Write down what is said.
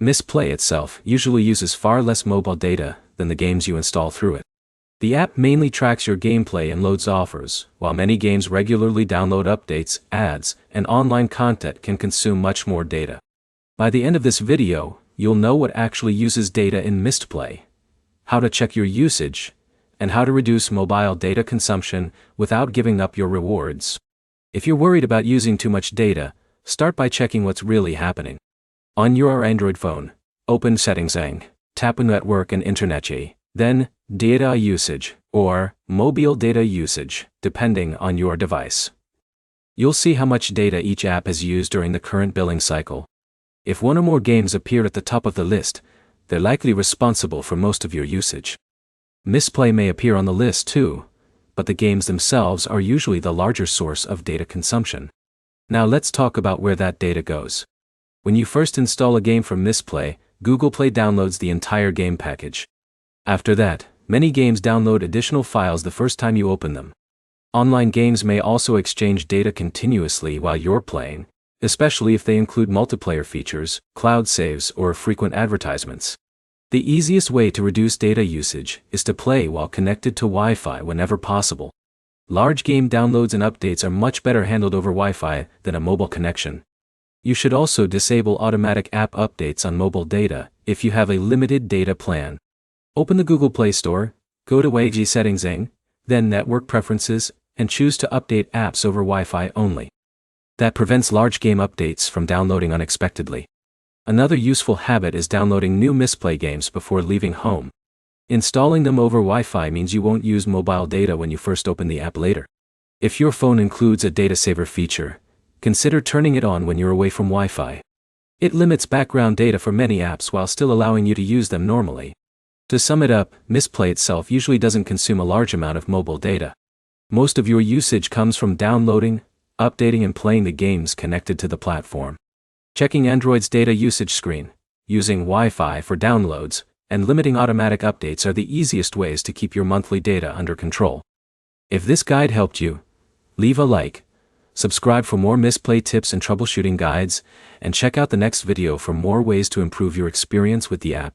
Mistplay itself usually uses far less mobile data than the games you install through it. The app mainly tracks your gameplay and loads offers, while many games regularly download updates, ads, and online content can consume much more data. By the end of this video, you'll know what actually uses data in Mistplay, how to check your usage, and how to reduce mobile data consumption without giving up your rewards. If you're worried about using too much data, start by checking what's really happening. On your Android phone, open Settings and tap on Network and Internet, then Data Usage, or Mobile Data Usage, depending on your device. You'll see how much data each app has used during the current billing cycle. If one or more games appear at the top of the list, they're likely responsible for most of your usage. Mistplay may appear on the list too, but the games themselves are usually the larger source of data consumption. Now let's talk about where that data goes. When you first install a game from Mistplay, Google Play downloads the entire game package. After that, many games download additional files the first time you open them. Online games may also exchange data continuously while you're playing, especially if they include multiplayer features, cloud saves, or frequent advertisements. The easiest way to reduce data usage is to play while connected to Wi-Fi whenever possible. Large game downloads and updates are much better handled over Wi-Fi than a mobile connection. You should also disable automatic app updates on mobile data if you have a limited data plan. Open the Google Play Store, go to WG Settings, then Network Preferences, and choose to update apps over Wi-Fi only. That prevents large game updates from downloading unexpectedly. Another useful habit is downloading new Mistplay games before leaving home. Installing them over Wi-Fi means you won't use mobile data when you first open the app later. If your phone includes a data saver feature, consider turning it on when you're away from Wi-Fi. It limits background data for many apps while still allowing you to use them normally. To sum it up, Mistplay itself usually doesn't consume a large amount of mobile data. Most of your usage comes from downloading, updating, and playing the games connected to the platform. Checking Android's data usage screen, using Wi-Fi for downloads, and limiting automatic updates are the easiest ways to keep your monthly data under control. If this guide helped you, leave a like, subscribe for more Mistplay tips and troubleshooting guides, and check out the next video for more ways to improve your experience with the app.